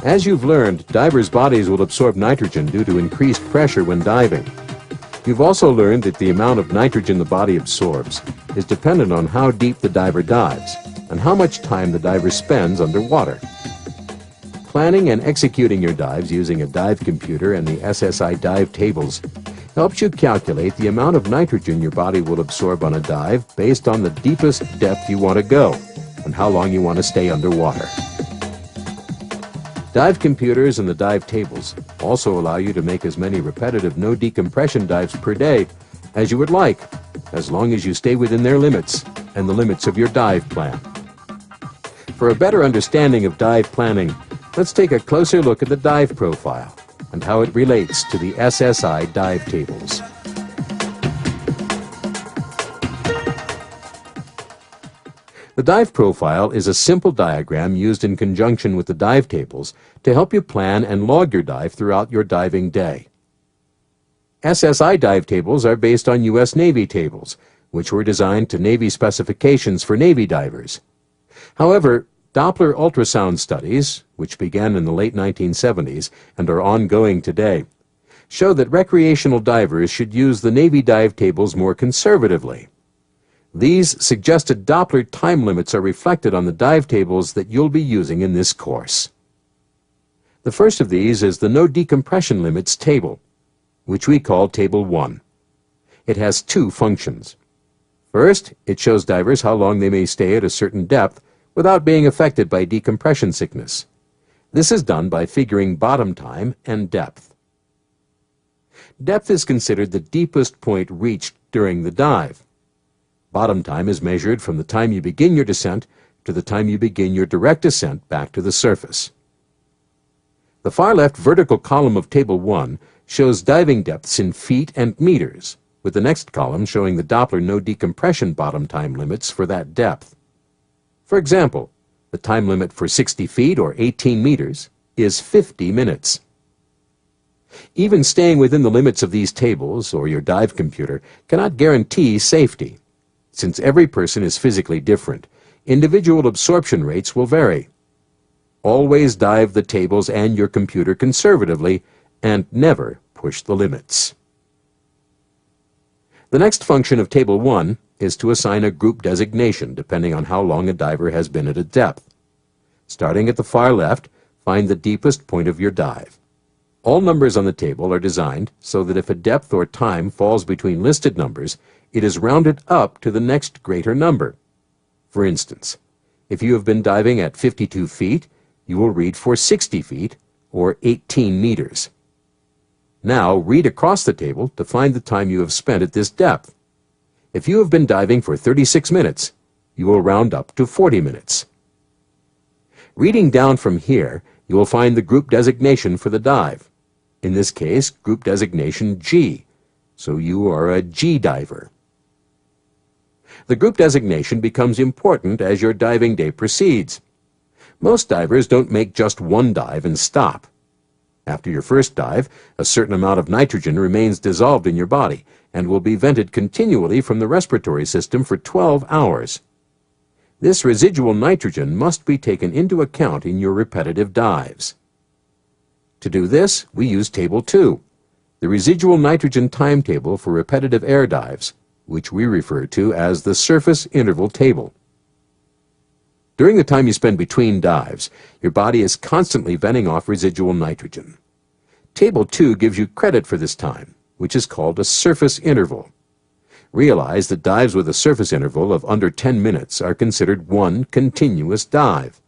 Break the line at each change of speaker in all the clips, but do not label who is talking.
As you've learned, divers' bodies will absorb nitrogen due to increased pressure when diving. You've also learned that the amount of nitrogen the body absorbs is dependent on how deep the diver dives and how much time the diver spends underwater. Planning and executing your dives using a dive computer and the SSI dive tables helps you calculate the amount of nitrogen your body will absorb on a dive based on the deepest depth you want to go and how long you want to stay underwater. Dive computers and the dive tables also allow you to make as many repetitive no-decompression dives per day as you would like, as long as you stay within their limits and the limits of your dive plan. For a better understanding of dive planning, let's take a closer look at the dive profile and how it relates to the SSI dive tables. The dive profile is a simple diagram used in conjunction with the dive tables to help you plan and log your dive throughout your diving day. SSI dive tables are based on U.S. Navy tables, which were designed to Navy specifications for Navy divers. However, Doppler ultrasound studies, which began in the late 1970s and are ongoing today, show that recreational divers should use the Navy dive tables more conservatively. These suggested Doppler time limits are reflected on the dive tables that you'll be using in this course. The first of these is the No Decompression Limits table, which we call Table 1. It has two functions. First, it shows divers how long they may stay at a certain depth without being affected by decompression sickness. This is done by figuring bottom time and depth. Depth is considered the deepest point reached during the dive. Bottom time is measured from the time you begin your descent to the time you begin your direct descent back to the surface. The far left vertical column of Table 1 shows diving depths in feet and meters, with the next column showing the Doppler no decompression bottom time limits for that depth. For example, the time limit for 60 feet or 18 meters is 50 minutes. Even staying within the limits of these tables or your dive computer cannot guarantee safety. Since every person is physically different, individual absorption rates will vary. Always dive the tables and your computer conservatively and never push the limits. The next function of Table 1 is to assign a group designation depending on how long a diver has been at a depth. Starting at the far left, find the deepest point of your dive. All numbers on the table are designed so that if a depth or time falls between listed numbers, it is rounded up to the next greater number. For instance, if you have been diving at 52 feet, you will read for 60 feet, or 18 meters. Now read across the table to find the time you have spent at this depth. If you have been diving for 36 minutes, you will round up to 40 minutes. Reading down from here, you will find the group designation for the dive. In this case, group designation G, so you are a G diver. The group designation becomes important as your diving day proceeds. Most divers don't make just one dive and stop. After your first dive, a certain amount of nitrogen remains dissolved in your body and will be vented continually from the respiratory system for 12 hours. This residual nitrogen must be taken into account in your repetitive dives. To do this, we use Table 2, the residual nitrogen timetable for repetitive air dives, which we refer to as the surface interval table. During the time you spend between dives, your body is constantly venting off residual nitrogen. Table 2 gives you credit for this time, which is called a surface interval. Realize that dives with a surface interval of under 10 minutes are considered one continuous dive.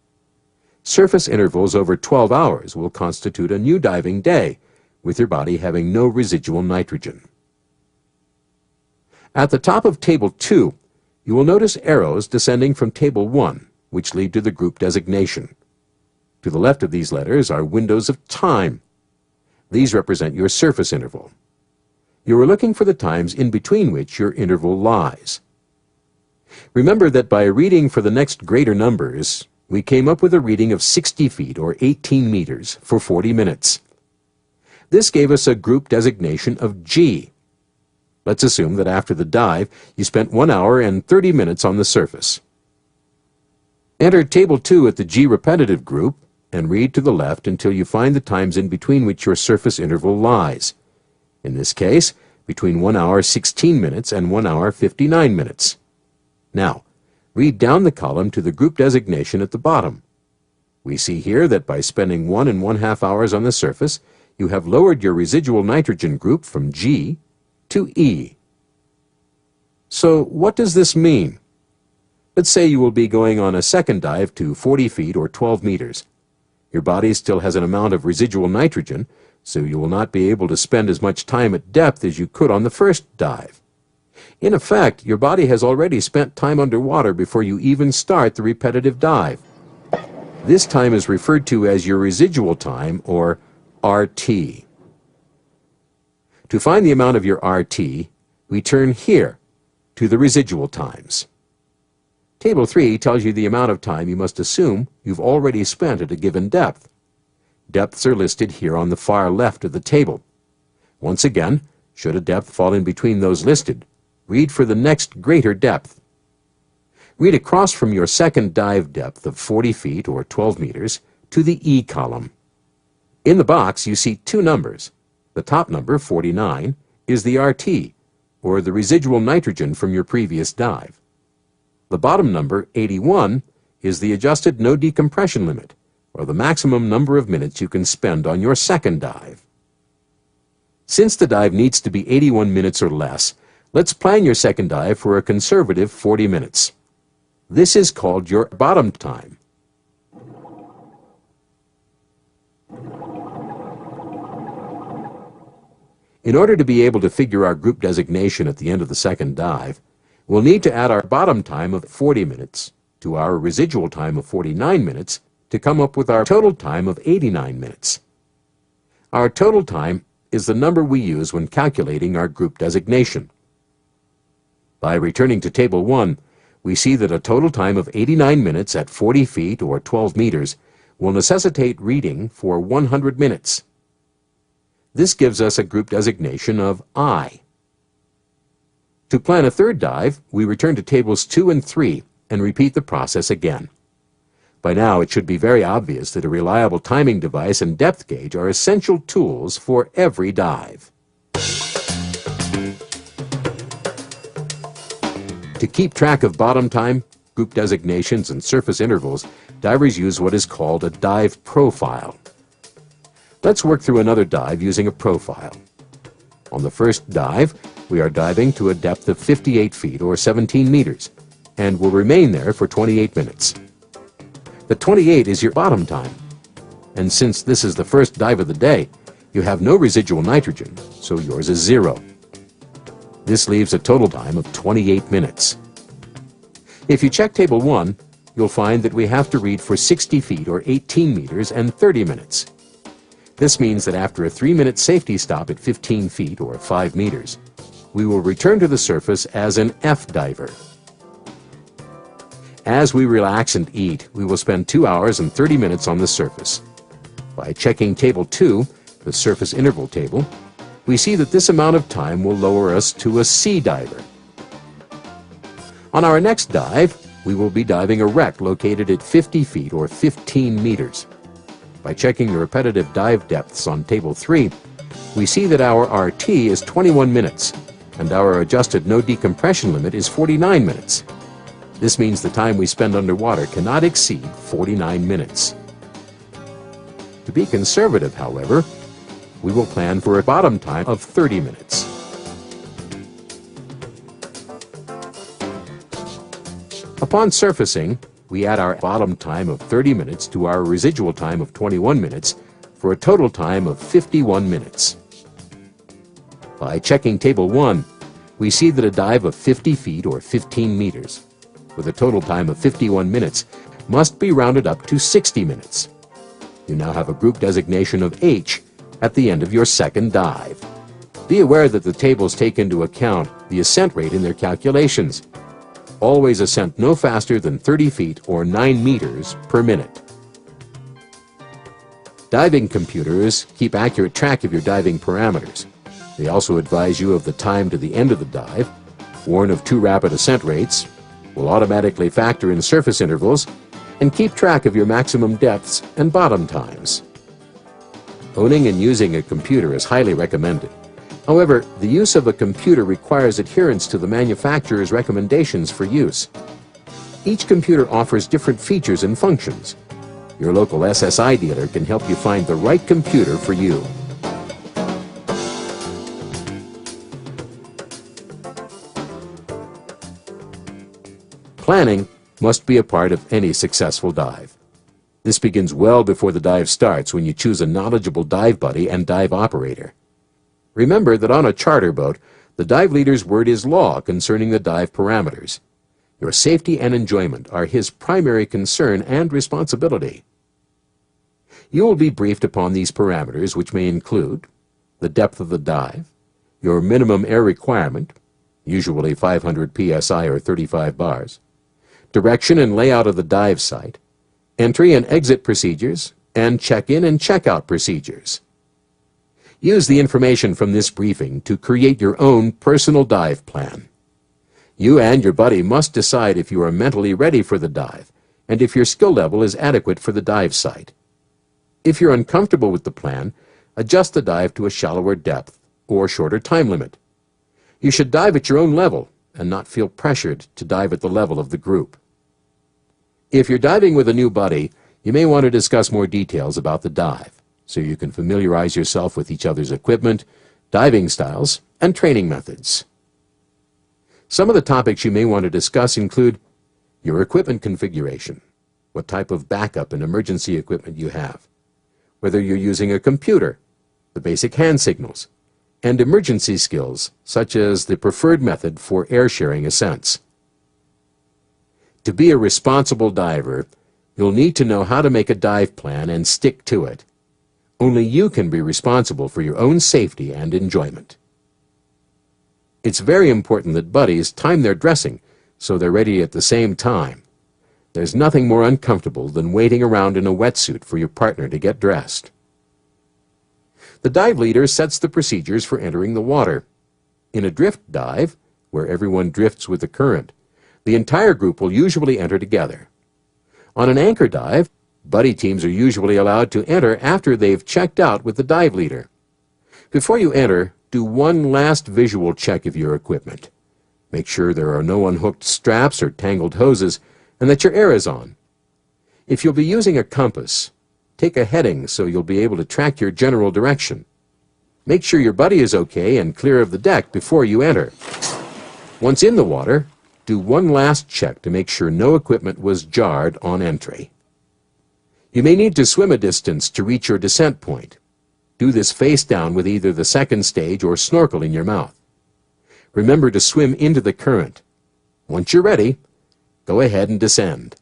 Surface intervals over 12 hours will constitute a new diving day, with your body having no residual nitrogen. At the top of Table 2, you will notice arrows descending from Table 1, which lead to the group designation. To the left of these letters are windows of time. These represent your surface interval. You are looking for the times in between which your interval lies. Remember that by reading for the next greater numbers, we came up with a reading of 60 feet or 18 meters for 40 minutes. This gave us a group designation of G. Let's assume that after the dive, you spent 1 hour and 30 minutes on the surface. Enter Table 2 at the G repetitive group and read to the left until you find the times in between which your surface interval lies. In this case, between 1 hour 16 minutes and 1 hour 59 minutes. Now, read down the column to the group designation at the bottom. We see here that by spending 1 1/2 hours on the surface, you have lowered your residual nitrogen group from G to E. So what does this mean? Let's say you will be going on a second dive to 40 feet or 12 meters. Your body still has an amount of residual nitrogen, so you will not be able to spend as much time at depth as you could on the first dive. In effect, your body has already spent time underwater before you even start the repetitive dive. This time is referred to as your residual time, or RT. To find the amount of your RT, we turn here to the residual times. Table 3 tells you the amount of time you must assume you've already spent at a given depth. Depths are listed here on the far left of the table. Once again, should a depth fall in between those listed, read for the next greater depth. Read across from your second dive depth of 40 feet or 12 meters to the E column. In the box, you see two numbers. The top number, 49, is the RT, or the residual nitrogen from your previous dive. The bottom number, 81, is the adjusted no decompression limit, or the maximum number of minutes you can spend on your second dive. Since the dive needs to be 81 minutes or less, let's plan your second dive for a conservative 40 minutes. This is called your bottom time. In order to be able to figure our group designation at the end of the second dive, we'll need to add our bottom time of 40 minutes to our residual time of 49 minutes to come up with our total time of 89 minutes. Our total time is the number we use when calculating our group designation. By returning to Table 1, we see that a total time of 89 minutes at 40 feet or 12 meters will necessitate reading for 100 minutes. This gives us a group designation of I. To plan a third dive, we return to Tables 2 and 3 and repeat the process again. By now, it should be very obvious that a reliable timing device and depth gauge are essential tools for every dive. To keep track of bottom time, group designations, and surface intervals, divers use what is called a dive profile. Let's work through another dive using a profile. On the first dive, we are diving to a depth of 58 feet or 17 meters, and will remain there for 28 minutes. The 28 is your bottom time, and since this is the first dive of the day, you have no residual nitrogen, so yours is 0. This leaves a total time of 28 minutes. If you check Table 1, you'll find that we have to read for 60 feet or 18 meters and 30 minutes. This means that after a 3-minute safety stop at 15 feet or 5 meters, we will return to the surface as an F diver. As we relax and eat, we will spend 2 hours and 30 minutes on the surface. By checking Table 2, the surface interval table, we see that this amount of time will lower us to a C diver. On our next dive, we will be diving a wreck located at 50 feet or 15 meters. By checking the repetitive dive depths on Table 3, we see that our RT is 21 minutes, and our adjusted no decompression limit is 49 minutes. This means the time we spend underwater cannot exceed 49 minutes. To be conservative, however, we will plan for a bottom time of 30 minutes. Upon surfacing, we add our bottom time of 30 minutes to our residual time of 21 minutes for a total time of 51 minutes. By checking Table 1, we see that a dive of 50 feet or 15 meters, with a total time of 51 minutes, must be rounded up to 60 minutes. You now have a group designation of H at the end of your second dive. Be aware that the tables take into account the ascent rate in their calculations. Always ascend no faster than 30 feet or 9 meters per minute. Diving computers keep accurate track of your diving parameters. They also advise you of the time to the end of the dive, warn of too rapid ascent rates, will automatically factor in surface intervals, and keep track of your maximum depths and bottom times. Owning and using a computer is highly recommended. However, the use of a computer requires adherence to the manufacturer's recommendations for use. Each computer offers different features and functions. Your local SSI dealer can help you find the right computer for you. Planning must be a part of any successful dive. This begins well before the dive starts when you choose a knowledgeable dive buddy and dive operator. Remember that on a charter boat, the dive leader's word is law concerning the dive parameters. Your safety and enjoyment are his primary concern and responsibility. You will be briefed upon these parameters, which may include the depth of the dive, your minimum air requirement, usually 500 psi or 35 bars, direction and layout of the dive site, entry and exit procedures, and check-in and check-out procedures. Use the information from this briefing to create your own personal dive plan. You and your buddy must decide if you are mentally ready for the dive and if your skill level is adequate for the dive site. If you're uncomfortable with the plan, adjust the dive to a shallower depth or shorter time limit. You should dive at your own level and not feel pressured to dive at the level of the group. If you're diving with a new buddy, you may want to discuss more details about the dive, so you can familiarize yourself with each other's equipment, diving styles, and training methods. Some of the topics you may want to discuss include your equipment configuration, what type of backup and emergency equipment you have, whether you're using a computer, the basic hand signals, and emergency skills such as the preferred method for air-sharing ascents. To be a responsible diver, you'll need to know how to make a dive plan and stick to it. Only you can be responsible for your own safety and enjoyment. It's very important that buddies time their dressing so they're ready at the same time. There's nothing more uncomfortable than waiting around in a wetsuit for your partner to get dressed. The dive leader sets the procedures for entering the water. In a drift dive, where everyone drifts with the current, the entire group will usually enter together. On an anchor dive, buddy teams are usually allowed to enter after they've checked out with the dive leader. Before you enter, do one last visual check of your equipment. Make sure there are no unhooked straps or tangled hoses, and that your air is on. If you'll be using a compass, take a heading so you'll be able to track your general direction. Make sure your buddy is okay and clear of the deck before you enter. Once in the water, do one last check to make sure no equipment was jarred on entry. You may need to swim a distance to reach your descent point. Do this face down with either the second stage or snorkel in your mouth. Remember to swim into the current. Once you're ready, go ahead and descend.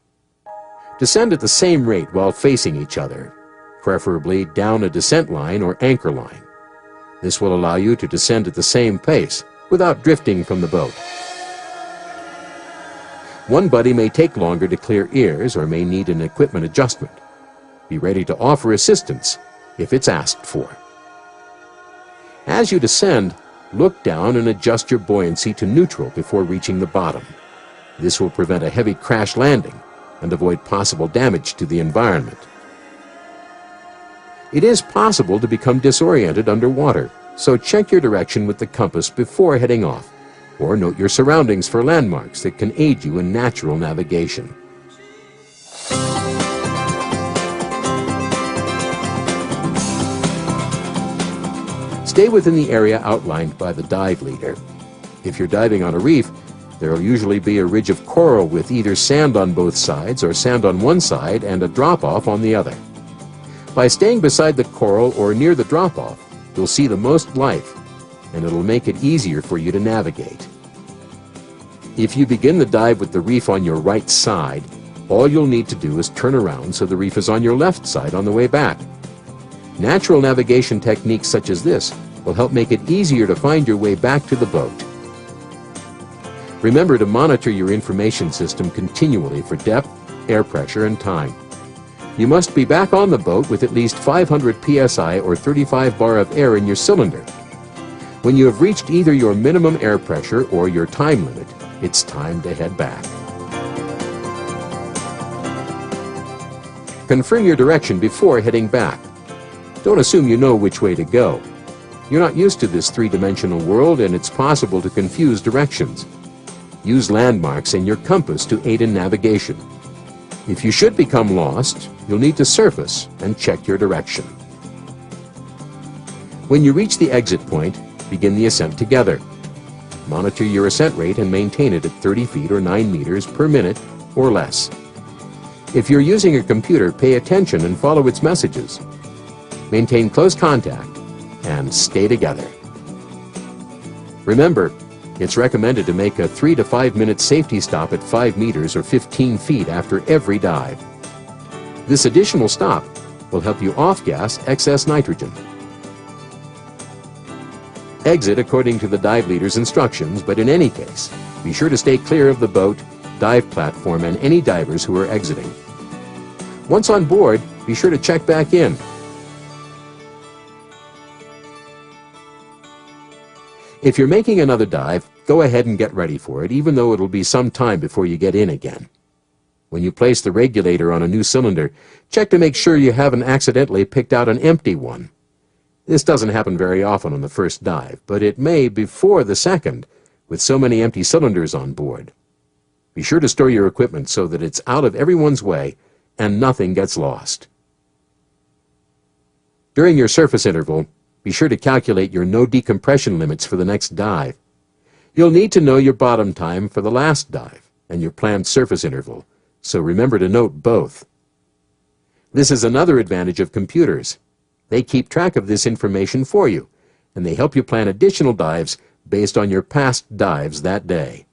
Descend at the same rate while facing each other, preferably down a descent line or anchor line. This will allow you to descend at the same pace without drifting from the boat. One buddy may take longer to clear ears or may need an equipment adjustment. Be ready to offer assistance if it's asked for. As you descend, look down and adjust your buoyancy to neutral before reaching the bottom. This will prevent a heavy crash landing and avoid possible damage to the environment. It is possible to become disoriented underwater, so check your direction with the compass before heading off, or note your surroundings for landmarks that can aid you in natural navigation. Stay within the area outlined by the dive leader. If you're diving on a reef, there will usually be a ridge of coral with either sand on both sides or sand on one side and a drop-off on the other. By staying beside the coral or near the drop-off, you'll see the most life, and it'll make it easier for you to navigate. If you begin the dive with the reef on your right side, all you'll need to do is turn around so the reef is on your left side on the way back. Natural navigation techniques such as this will help make it easier to find your way back to the boat. Remember to monitor your information system continually for depth, air pressure, and time. You must be back on the boat with at least 500 psi or 35 bar of air in your cylinder. When you have reached either your minimum air pressure or your time limit, it's time to head back. confirm your direction before heading back. Don't assume you know which way to go. You're not used to this three-dimensional world, and it's possible to confuse directions. Use landmarks and your compass to aid in navigation. If you should become lost, you'll need to surface and check your direction. When you reach the exit point, begin the ascent together. Monitor your ascent rate and maintain it at 30 feet or 9 meters per minute or less. If you're using a computer, pay attention and follow its messages. Maintain close contact and stay together. Remember, it's recommended to make a 3 to 5 minute safety stop at 5 meters or 15 feet after every dive. This additional stop will help you off-gas excess nitrogen. Exit according to the dive leader's instructions, but in any case, be sure to stay clear of the boat, dive platform, and any divers who are exiting. Once on board, be sure to check back in. If you're making another dive, go ahead and get ready for it, even though it'll be some time before you get in again. When you place the regulator on a new cylinder, check to make sure you haven't accidentally picked out an empty one. This doesn't happen very often on the first dive, but it may before the second, with so many empty cylinders on board. Be sure to store your equipment so that it's out of everyone's way and nothing gets lost. During your surface interval, be sure to calculate your no decompression limits for the next dive. You'll need to know your bottom time for the last dive and your planned surface interval, so remember to note both. This is another advantage of computers. They keep track of this information for you, and they help you plan additional dives based on your past dives that day.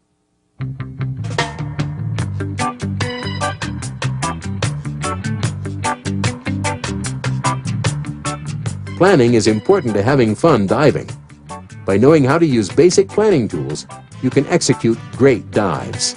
Planning is important to having fun diving. By knowing how to use basic planning tools, you can execute great dives.